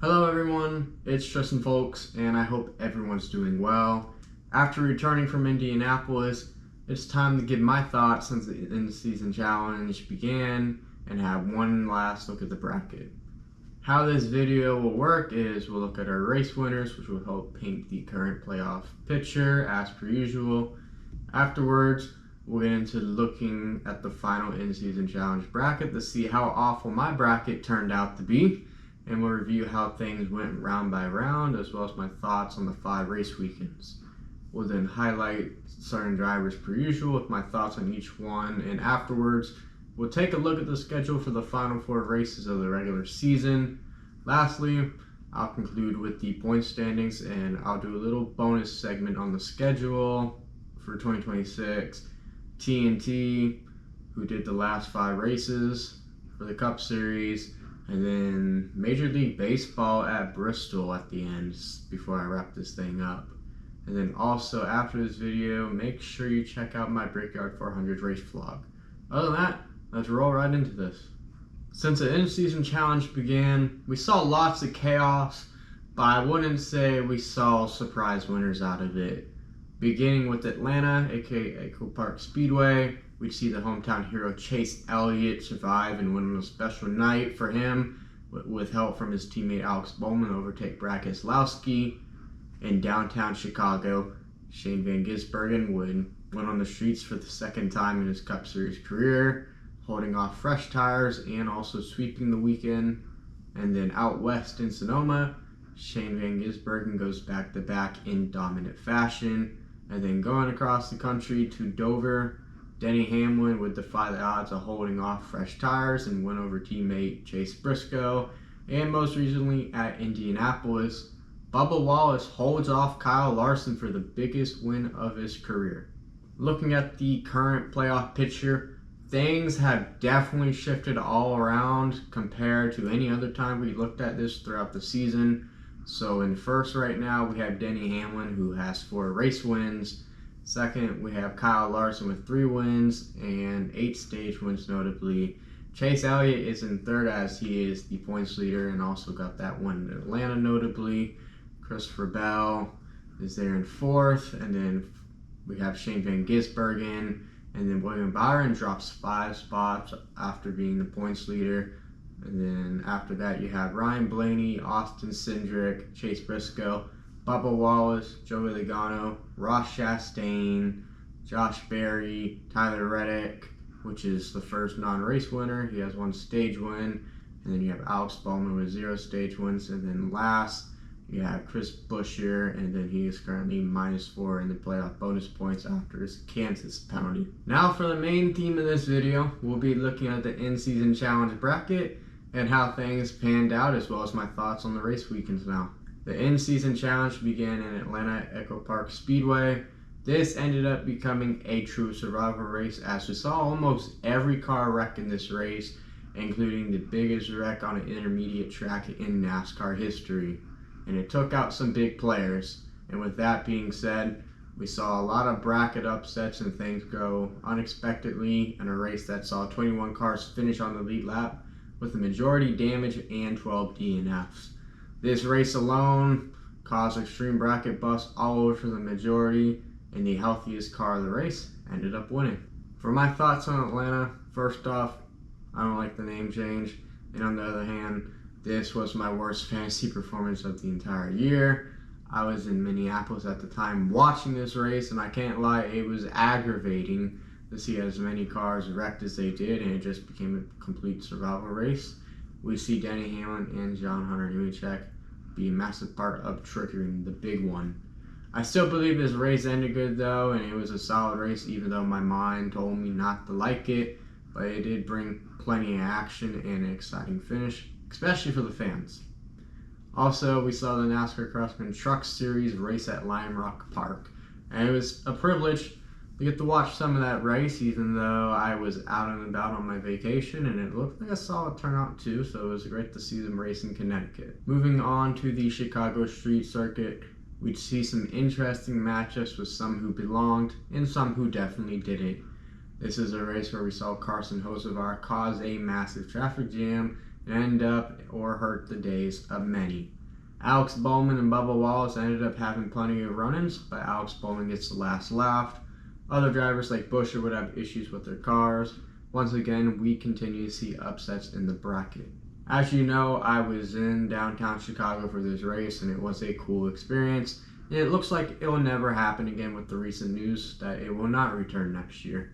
Hello everyone, it's Tristan folks, and I hope everyone's doing well. After returning from Indianapolis, it's time to give my thoughts since the in-season challenge began and have one last look at the bracket. How this video will work is we'll look at our race winners, which will help paint the current playoff picture as per usual. Afterwards, we'll get into looking at the final in-season challenge bracket to see how awful my bracket turned out to be. And we'll review how things went round by round, as well as my thoughts on the 5 race weekends. We'll then highlight certain drivers per usual with my thoughts on each one, and afterwards, we'll take a look at the schedule for the final 4 races of the regular season. Lastly, I'll conclude with the point standings, and I'll do a little bonus segment on the schedule for 2026. TNT, who did the last 5 races for the Cup Series, and then Major League Baseball at Bristol at the end before I wrap this thing up. And then also after this video, make sure you check out my Brickyard 400 race vlog. Other than that, let's roll right into this. Since the in-season challenge began, we saw lots of chaos, but I wouldn't say we saw surprise winners out of it. Beginning with Atlanta, aka Echo Park Speedway, we'd see the hometown hero Chase Elliott survive and win on a special night for him with help from his teammate Alex Bowman overtake Brad Keselowski. In downtown Chicago, Shane Van Gisbergen went on the streets for the second time in his Cup Series career, holding off fresh tires and also sweeping the weekend. And then out west in Sonoma, Shane Van Gisbergen goes back-to-back in dominant fashion. And then going across the country to Dover, Denny Hamlin would defy the odds of holding off fresh tires and win over teammate Chase Briscoe. And most recently at Indianapolis, Bubba Wallace holds off Kyle Larson for the biggest win of his career. Looking at the current playoff picture, things have definitely shifted all around compared to any other time we looked at this throughout the season. So in first right now, we have Denny Hamlin, who has 4 race wins. Second, we have Kyle Larson with 3 wins and 8 stage wins notably. Chase Elliott is in third as he is the points leader and also got that one in Atlanta notably. Christopher Bell is there in fourth, and then we have Shane Van Gisbergen, and then William Byron drops 5 spots after being the points leader. And then after that, you have Ryan Blaney, Austin Cindric, Chase Briscoe, Bubba Wallace, Joey Logano, Ross Chastain, Josh Berry, Tyler Reddick, which is the first non-race winner. He has 1 stage win. And then you have Alex Bowman with 0 stage wins. And then last, you have Chris Buescher, and then he is currently -4 in the playoff bonus points after his Kansas penalty. Now for the main theme of this video, we'll be looking at the in-season challenge bracket and how things panned out, as well as my thoughts on the race weekends now. The in-season challenge began in Atlanta Echo Park Speedway. This ended up becoming a true survival race, as we saw almost every car wreck in this race, including the biggest wreck on an intermediate track in NASCAR history. And it took out some big players. And with that being said, we saw a lot of bracket upsets and things go unexpectedly in a race that saw 21 cars finish on the lead lap, with the majority damage and 12 DNFs. This race alone caused extreme bracket busts all over for the majority, and the healthiest car of the race ended up winning. For my thoughts on Atlanta, first off, I don't like the name change, and on the other hand, this was my worst fantasy performance of the entire year. I was in Minneapolis at the time watching this race, and I can't lie, it was aggravating to see as many cars wrecked as they did, and it just became a complete survival race. We see Denny Hamlin and John Hunter Nemechek be a massive part of triggering the big one. I still believe this race ended good though, and it was a solid race even though my mind told me not to like it, but it did bring plenty of action and an exciting finish, especially for the fans. Also, we saw the NASCAR Craftsman Truck Series race at Lime Rock Park, and it was a privilege to get to watch some of that race, even though I was out and about on my vacation, and it looked like a solid turnout too, so it was great to see them race in Connecticut. Moving on to the Chicago Street Circuit, we'd see some interesting matchups with some who belonged and some who definitely didn't. This is a race where we saw Carson Hocevar cause a massive traffic jam and end up or hurt the days of many. Alex Bowman and Bubba Wallace ended up having plenty of run-ins, but Alex Bowman gets the last laugh. Other drivers like Buescher would have issues with their cars. Once again, we continue to see upsets in the bracket. As you know, I was in downtown Chicago for this race, and it was a cool experience. And it looks like it will never happen again with the recent news that it will not return next year.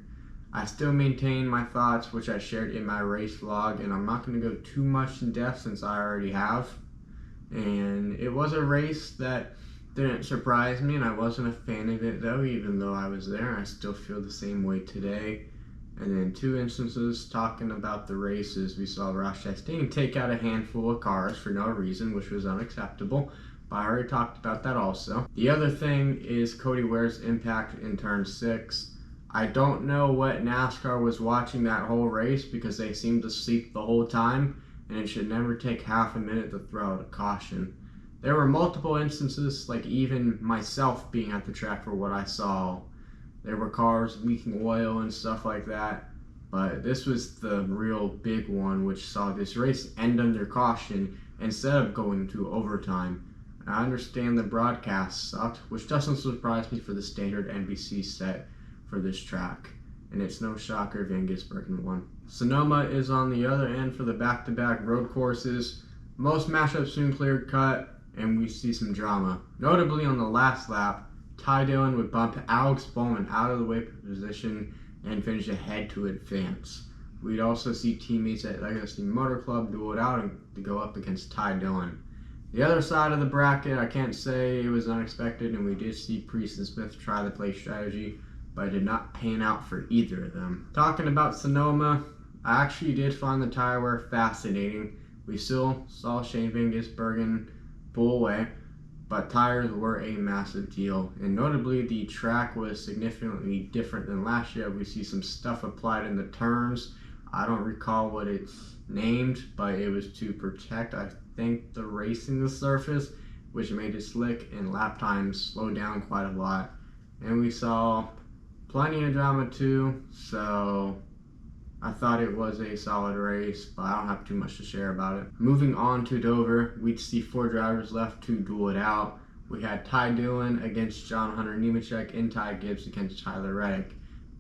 I still maintain my thoughts, which I shared in my race vlog, and I'm not going to go too much in depth since I already have. And it was a race that didn't surprise me, and I wasn't a fan of it though, even though I was there. I still feel the same way today. And then two instances talking about the races, we saw Ross Chastain take out a handful of cars for no reason, which was unacceptable. But I already talked about that also. The other thing is Cody Ware's impact in turn 6. I don't know what NASCAR was watching that whole race because they seemed to sleep the whole time, and it should never take half a minute to throw out a caution. There were multiple instances, like even myself being at the track for what I saw. There were cars leaking oil and stuff like that, but this was the real big one, which saw this race end under caution instead of going to overtime. I understand the broadcast sucked, which doesn't surprise me for the standard NBC set for this track, and it's no shocker Van Gisbergen won. Sonoma is on the other end for the back-to-back road courses. Most matchups soon clear cut, and we see some drama. Notably on the last lap, Ty Dillon would bump Alex Bowman out of the way position and finish ahead to advance. We'd also see teammates at Legacy Motor Club duel it out and to go up against Ty Dillon. The other side of the bracket, I can't say it was unexpected, and we did see Priest and Smith try the play strategy, but it did not pan out for either of them. Talking about Sonoma, I actually did find the tire wear fascinating. We still saw Shane Van Gisbergen pull away, but tires were a massive deal, and notably the track was significantly different than last year. We see some stuff applied in the turns. I don't recall what it's named, but it was to protect, I think, the racing the surface, which made it slick and lap times slow down quite a lot. And we saw plenty of drama too, so I thought it was a solid race, but I don't have too much to share about it. Moving on to Dover, we'd see 4 drivers left to duel it out. We had Ty Dillon against John Hunter Nemechek and Ty Gibbs against Tyler Reddick.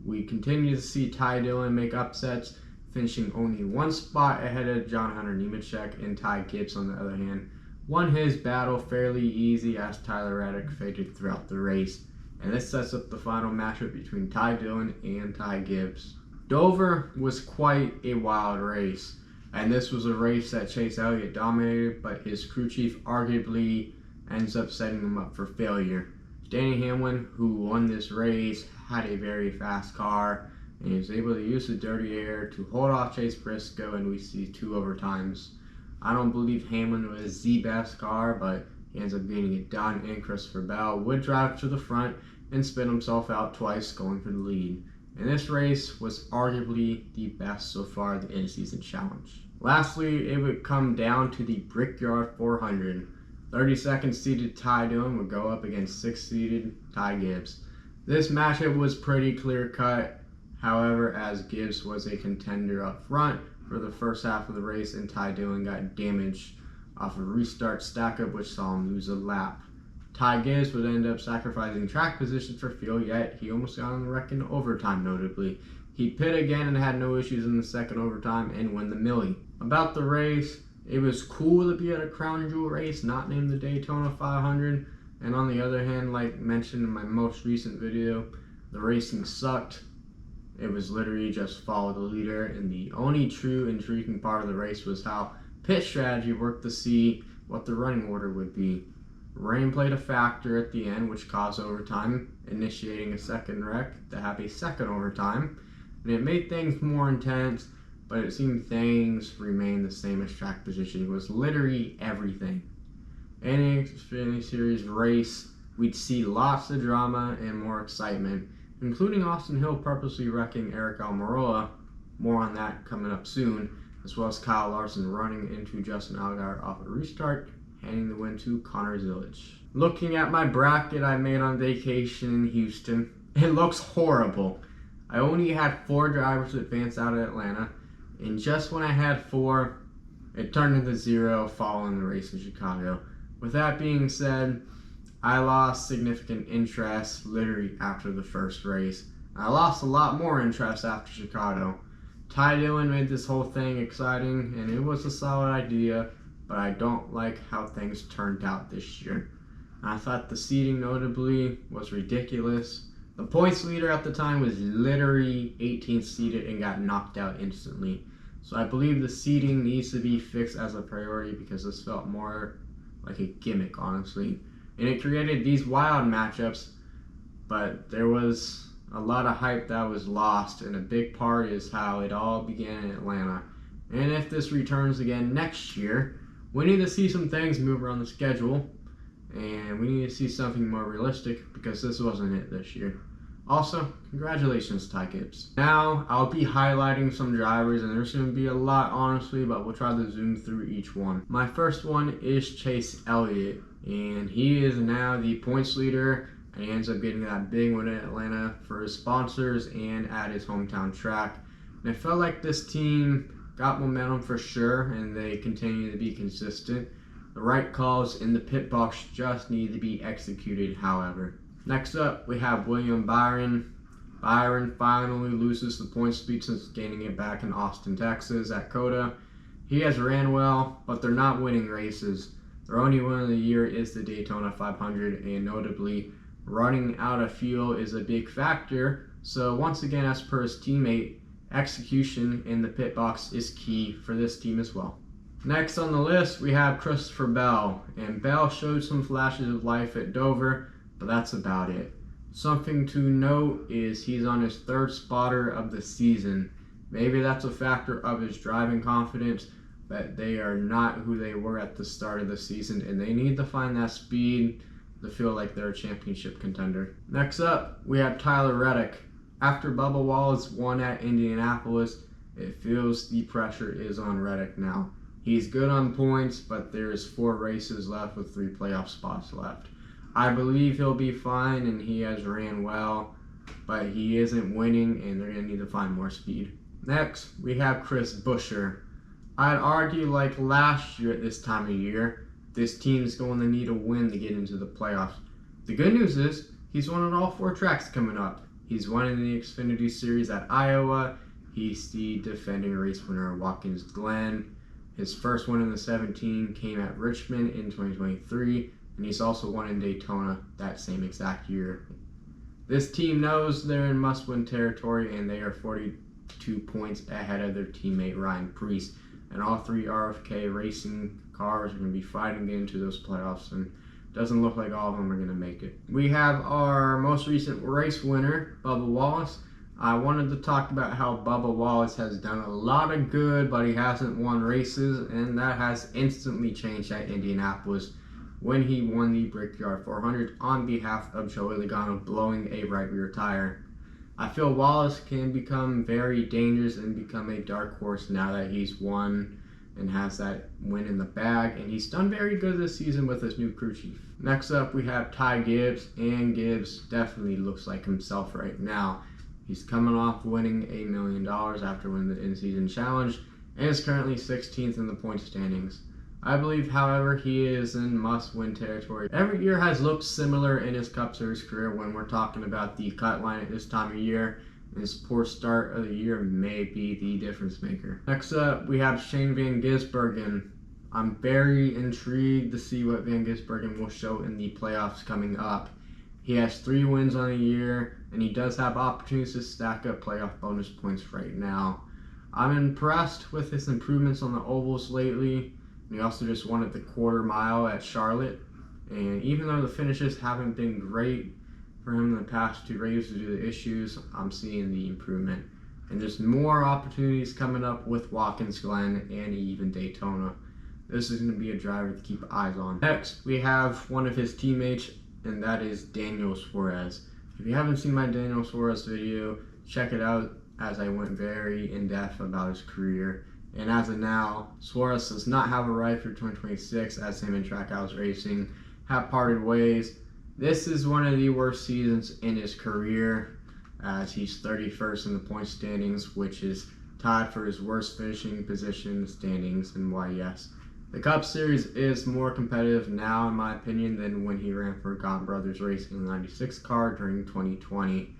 We continue to see Ty Dillon make upsets, finishing only 1 spot ahead of John Hunter Nemechek, and Ty Gibbs, on the other hand, won his battle fairly easy as Tyler Reddick faded throughout the race. And this sets up the final matchup between Ty Dillon and Ty Gibbs. Dover was quite a wild race, and this was a race that Chase Elliott dominated, but his crew chief arguably ends up setting him up for failure. Danny Hamlin, who won this race, had a very fast car, and he was able to use the dirty air to hold off Chase Briscoe, and we see 2 overtimes. I don't believe Hamlin was the best car, but he ends up getting it done, and Christopher Bell would drive to the front and spin himself out twice, going for the lead. And this race was arguably the best so far of the in-season challenge. Lastly, it would come down to the Brickyard 400. 32nd seeded Ty Dillon would go up against 6th seeded Ty Gibbs. This matchup was pretty clear cut, however, as Gibbs was a contender up front for the first half of the race, and Ty Dillon got damaged off a restart stack-up, which saw him lose a lap. Ty Gibbs would end up sacrificing track position for fuel, yet he almost got on the wreck in overtime, notably. He pit again and had no issues in the second overtime and won the Millie. About the race, it was cool to be at a crown jewel race, not named the Daytona 500, and on the other hand, like mentioned in my most recent video, the racing sucked. It was literally just follow the leader, and the only true intriguing part of the race was how pit strategy worked to see what the running order would be. Rain played a factor at the end, which caused overtime, initiating a second wreck to have a second overtime, and it made things more intense, but it seemed things remained the same as track position. It was literally everything. In a Xfinity Series race, we'd see lots of drama and more excitement, including Austin Hill purposely wrecking Eric Almirola, more on that coming up soon, as well as Kyle Larson running into Justin Allgaier off a restart, handing the win to Connor Zillage. Looking at my bracket I made on vacation in Houston, it looks horrible. I only had 4 drivers advance out of Atlanta, and just when I had 4, It turned into 0 following the race in Chicago. With that being said, I lost significant interest literally after the first race. I lost a lot more interest after Chicago. Ty Dillon made this whole thing exciting, and it was a solid idea, but I don't like how things turned out this year. I thought the seating notably was ridiculous. The points leader at the time was literally 18th seeded and got knocked out instantly. So I believe the seating needs to be fixed as a priority because this felt more like a gimmick, honestly. And it created these wild matchups, but there was a lot of hype that was lost, and a big part is how it all began in Atlanta. And if this returns again next year, we need to see some things move around the schedule, and we need to see something more realistic because this wasn't it this year. Also, congratulations, Ty Gibbs. Now, I'll be highlighting some drivers, and there's going to be a lot, honestly, but we'll try to zoom through each one. My first one is Chase Elliott, and he is now the points leader, and he ends up getting that big win in Atlanta for his sponsors and at his hometown track. And I felt like this team got momentum for sure, and they continue to be consistent. The right calls in the pit box just need to be executed, however. Next up, we have William Byron. Byron finally loses the points lead since gaining it back in Austin, Texas at COTA. He has ran well, but they're not winning races. Their only win of the year is the Daytona 500, and notably, running out of fuel is a big factor. So once again, as per his teammate, execution in the pit box is key for this team as well. Next on the list, we have Christopher Bell, and Bell showed some flashes of life at Dover, but that's about it. Something to note is he's on his third spotter of the season. Maybe that's a factor of his driving confidence, but they are not who they were at the start of the season, and they need to find that speed to feel like they're a championship contender. Next up, we have Tyler Reddick. After Bubba Wallace won at Indianapolis, it feels the pressure is on Reddick now. He's good on points, but there's 4 races left with 3 playoff spots left. I believe he'll be fine, and he has ran well, but he isn't winning, and they're going to need to find more speed. Next, we have Chris Buescher. I'd argue like last year at this time of year, this team's going to need a win to get into the playoffs. The good news is, he's won on all 4 tracks coming up. He's won in the Xfinity Series at Iowa. He's the defending race winner at Watkins Glen. His first win in the 17 came at Richmond in 2023. And he's also won in Daytona that same exact year. This team knows they're in must-win territory, and they are 42 points ahead of their teammate Ryan Preece. And all 3 RFK racing cars are going to be fighting to get into those playoffs, and it doesn't look like all of them are going to make it. We have our most recent race winner, Bubba Wallace. I wanted to talk about how Bubba Wallace has done a lot of good, but he hasn't won races, and that has instantly changed at Indianapolis when he won the Brickyard 400 on behalf of Joey Logano, blowing a right rear tire. I feel Wallace can become very dangerous and become a dark horse now that he's won and has that win in the bag, and he's done very good this season with his new crew chief. Next up, we have Ty Gibbs, and Gibbs definitely looks like himself right now. He's coming off winning $1 million after winning the In-Season Challenge, and is currently 16th in the point standings. I believe, however, he is in must-win territory. Every year has looked similar in his Cup Series career when we're talking about the cut line at this time of year. His poor start of the year may be the difference maker. Next up, we have Shane Van Gisbergen. I'm very intrigued to see what Van Gisbergen will show in the playoffs coming up. He has 3 wins on the year, and he does have opportunities to stack up playoff bonus points right now. I'm impressed with his improvements on the ovals lately. He also just won at the quarter mile at Charlotte. And even though the finishes haven't been great for him in the past 2 races due to issues, I'm seeing the improvement. And there's more opportunities coming up with Watkins Glen and even Daytona. This is going to be a driver to keep eyes on. Next, we have one of his teammates, and that is Daniel Suarez. If you haven't seen my Daniel Suarez video, check it out, as I went very in-depth about his career. And as of now, Suarez does not have a ride for 2026, as him and Trackhouse Racing have parted ways. This is one of the worst seasons in his career, as he's 31st in the point standings, which is tied for his worst finishing position standings, and why yes. The Cup Series is more competitive now, in my opinion, than when he ran for Gaunt Brothers Racing 96 car during 2020.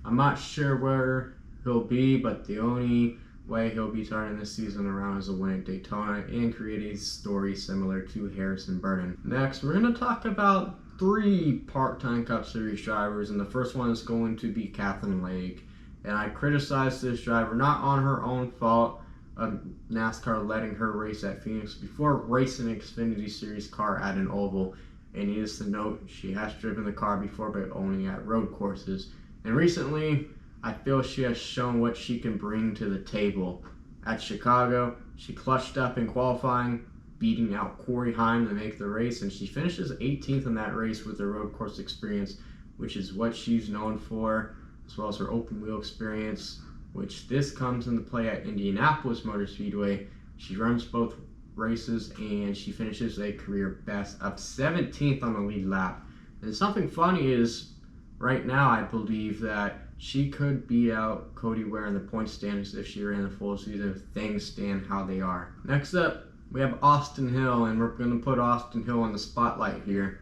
I'm not sure where he'll be, but the only way he'll be turning this season around is a win at Daytona and create a story similar to Harrison Burton. Next, we're going to talk about 3 part-time Cup Series drivers, and the first one is going to be Kathleen Lake. And I criticized this driver not on her own fault of NASCAR letting her race at Phoenix before racing an Xfinity Series car at an oval. And needless to note, she has driven the car before, but only at road courses. And recently, I feel she has shown what she can bring to the table. At Chicago, she clutched up in qualifying, beating out Corey Heim to make the race, and she finishes 18th in that race with her road course experience, which is what she's known for, as well as her open wheel experience, which this comes into play at Indianapolis Motor Speedway. She runs both races and she finishes a career best of 17th on the lead lap. And something funny is, right now I believe that she could beat out Cody Ware in the point standings if she ran the full season if things stand how they are. Next up, we have Austin Hill, and we're going to put Austin Hill on the spotlight here.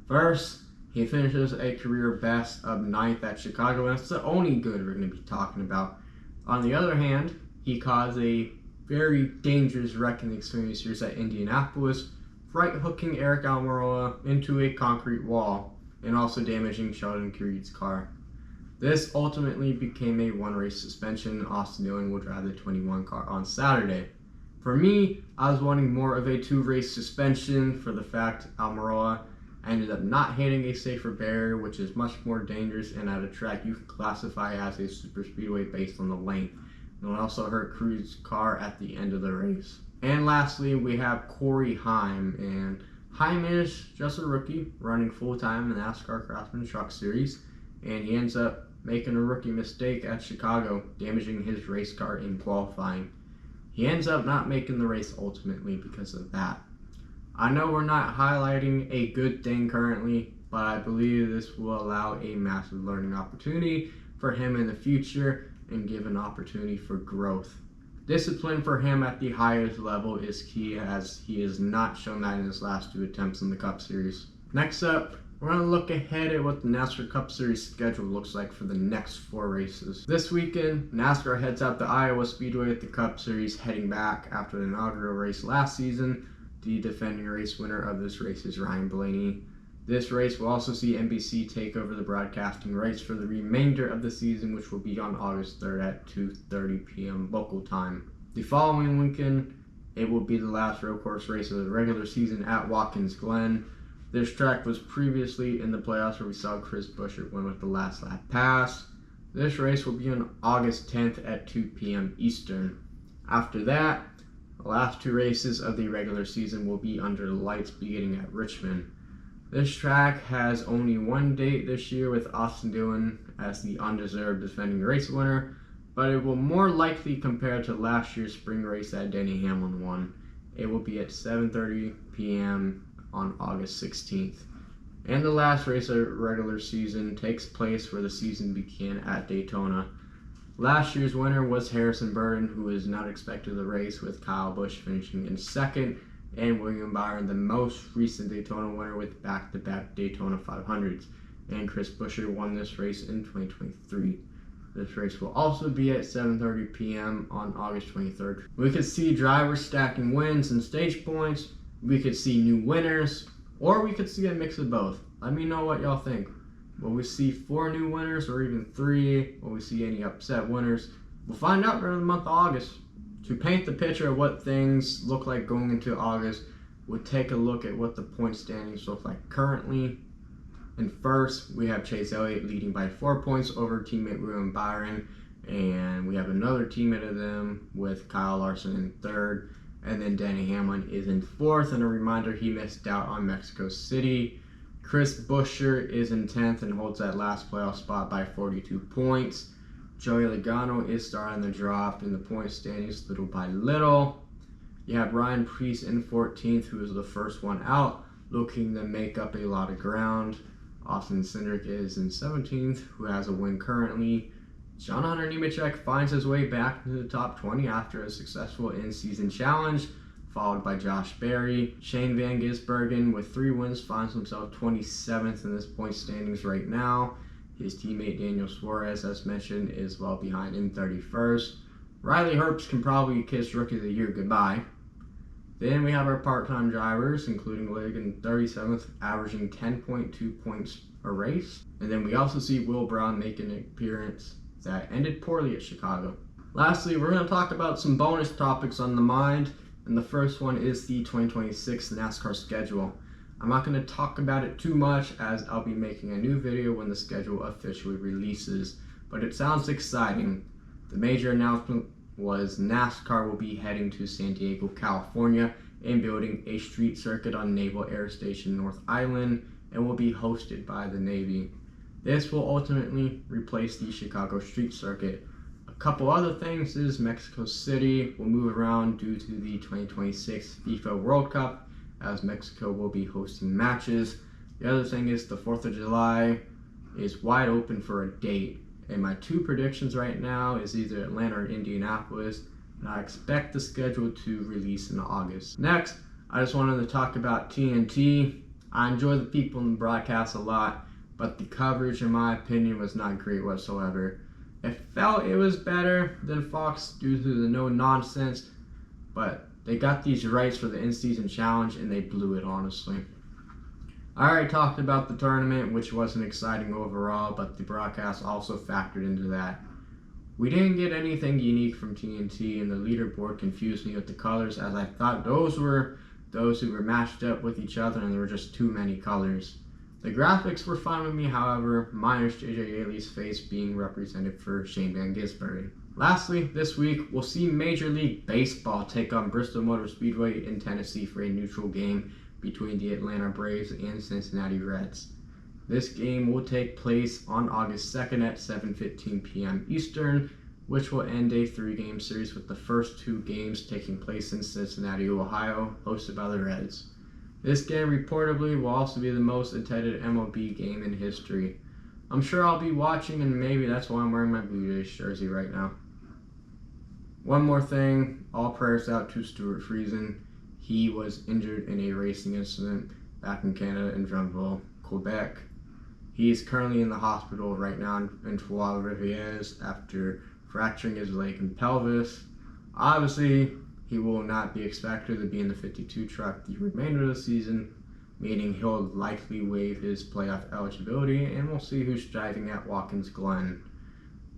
First, he finishes a career best of 9th at Chicago, and that's the only good we're going to be talking about. On the other hand, he caused a very dangerous wreck in the Xfinity Series at Indianapolis, right hooking Eric Almirola into a concrete wall and also damaging Sheldon Creed's car. This ultimately became a 1-race suspension. Austin Dillon will drive the 21 car on Saturday. For me, I was wanting more of a 2-race suspension for the fact Almirola ended up not hitting a safer barrier, which is much more dangerous, and at a track you can classify as a super speedway based on the length. And it also hurt Creed's car at the end of the race. And lastly, we have Corey Heim, and Heim is just a rookie running full-time in the NASCAR Craftsman Truck Series, and he ends up making a rookie mistake at Chicago, damaging his race car in qualifying. He ends up not making the race ultimately because of that. I know we're not highlighting a good thing currently, but I believe this will allow a massive learning opportunity for him in the future and give an opportunity for growth. Discipline for him at the highest level is key, as he has not shown that in his last 2 attempts in the Cup Series. Next up, we're going to look ahead at what the NASCAR Cup Series schedule looks like for the next 4 races. This weekend, NASCAR heads out to Iowa Speedway at the Cup Series, heading back after the inaugural race last season. The defending race winner of this race is Ryan Blaney. This race will also see NBC take over the broadcasting rights for the remainder of the season, which will be on August 3rd at 2:30 p.m. local time. The following weekend, it will be the last road course race of the regular season at Watkins Glen. This track was previously in the playoffs where we saw Chris Buescher win with the last lap pass. This race will be on August 10th at 2 p.m. Eastern. After that, the last 2 races of the regular season will be under the lights beginning at Richmond. This track has only 1 date this year, with Austin Dillon as the undeserved defending race winner, but it will more likely compare to last year's spring race that Denny Hamlin won. It will be at 7:30 p.m. on August 16th. And the last race of the regular season takes place where the season began at Daytona. Last year's winner was Harrison Burton, who is not expected to race, with Kyle Busch finishing in 2nd, and William Byron, the most recent Daytona winner, with back-to-back Daytona 500s. And Chris Buescher won this race in 2023. This race will also be at 7:30 p.m. on August 23rd. We could see drivers stacking wins and stage points, we could see new winners, or we could see a mix of both. Let me know what y'all think. Will we see 4 new winners or even 3? Will we see any upset winners? We'll find out during the month of August. To paint the picture of what things look like going into August, we'll take a look at what the point standings look like currently. And first, we have Chase Elliott leading by 4 points over teammate William Byron, and we have another teammate of them with Kyle Larson in 3rd, and then Denny Hamlin is in 4th. And a reminder, he missed out on Mexico City. Chris Buescher is in 10th and holds that last playoff spot by 42 points. Joey Logano is starting to drop in the point standings little by little. You have Ryan Preece in 14th, who is the first one out, looking to make up a lot of ground. Austin Cindric is in 17th, who has a win currently. John Hunter Nemechek finds his way back into the top 20 after a successful in-season challenge, followed by Josh Berry. Shane Van Gisbergen, with 3 wins, finds himself 27th in this point standings right now. His teammate Daniel Suarez, as mentioned, is well behind in 31st. Riley Herbst can probably kiss Rookie of the Year goodbye. Then we have our part-time drivers, including Logan 37th, averaging 10.2 points a race. And then we also see Will Brown make an appearance that ended poorly at Chicago. Lastly, we're going to talk about some bonus topics on the mind, and the first one is the 2026 NASCAR schedule. I'm not going to talk about it too much as I'll be making a new video when the schedule officially releases, but it sounds exciting. The major announcement was NASCAR will be heading to San Diego, California, and building a street circuit on Naval Air Station North Island, and will be hosted by the Navy. This will ultimately replace the Chicago street circuit. A couple other things is Mexico City will move around due to the 2026 FIFA World Cup, as Mexico will be hosting matches. The other thing is the 4th of July is wide open for a date. And my 2 predictions right now is either Atlanta or Indianapolis, and I expect the schedule to release in August. Next, I just wanted to talk about TNT. I enjoy the people in the broadcast a lot, but the coverage, in my opinion, was not great whatsoever. I felt it was better than Fox due to the no-nonsense, but they got these rights for the in-season challenge, and they blew it, honestly. I already talked about the tournament, which wasn't exciting overall, but the broadcast also factored into that. We didn't get anything unique from TNT, and the leaderboard confused me with the colors, as I thought those were those who were matched up with each other, and there were just too many colors. The graphics were fine with me, however, minus JJ Yeley's face being represented for Shane Van Gisbergen. Lastly, this week, we'll see Major League Baseball take on Bristol Motor Speedway in Tennessee for a neutral game between the Atlanta Braves and Cincinnati Reds. This game will take place on August 2nd at 7:15 p.m. Eastern, which will end a 3-game series with the first 2 games taking place in Cincinnati, Ohio, hosted by the Reds. This game reportedly will also be the most attended MLB game in history. I'm sure I'll be watching, and maybe that's why I'm wearing my Blue Jays jersey right now. One more thing, all prayers out to Stuart Friesen. He was injured in a racing incident back in Canada in Drummondville, Quebec. He is currently in the hospital right now in Trois-Rivières after fracturing his leg and pelvis. Obviously, he will not be expected to be in the 52 truck the remainder of the season, meaning he'll likely waive his playoff eligibility, and we'll see who's driving at Watkins Glen.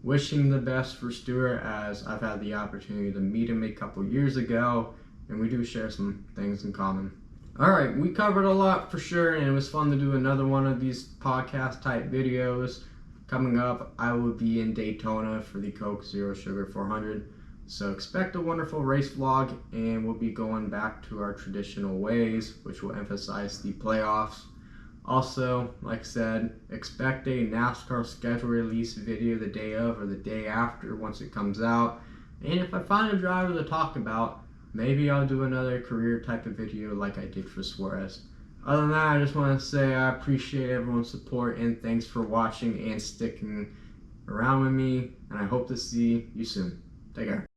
Wishing the best for Stuart, as I've had the opportunity to meet him a couple years ago, and we do share some things in common. Alright, we covered a lot for sure, and it was fun to do another one of these podcast type videos. Coming up, I will be in Daytona for the Coke Zero Sugar 400, so expect a wonderful race vlog, and we'll be going back to our traditional ways, which will emphasize the playoffs. Also, like I said, expect a NASCAR schedule release video the day of or the day after once it comes out, and if I find a driver to talk about, maybe I'll do another career type of video like I did for Suarez. Other than that, I just want to say I appreciate everyone's support, and thanks for watching and sticking around with me, and I hope to see you soon. Take care.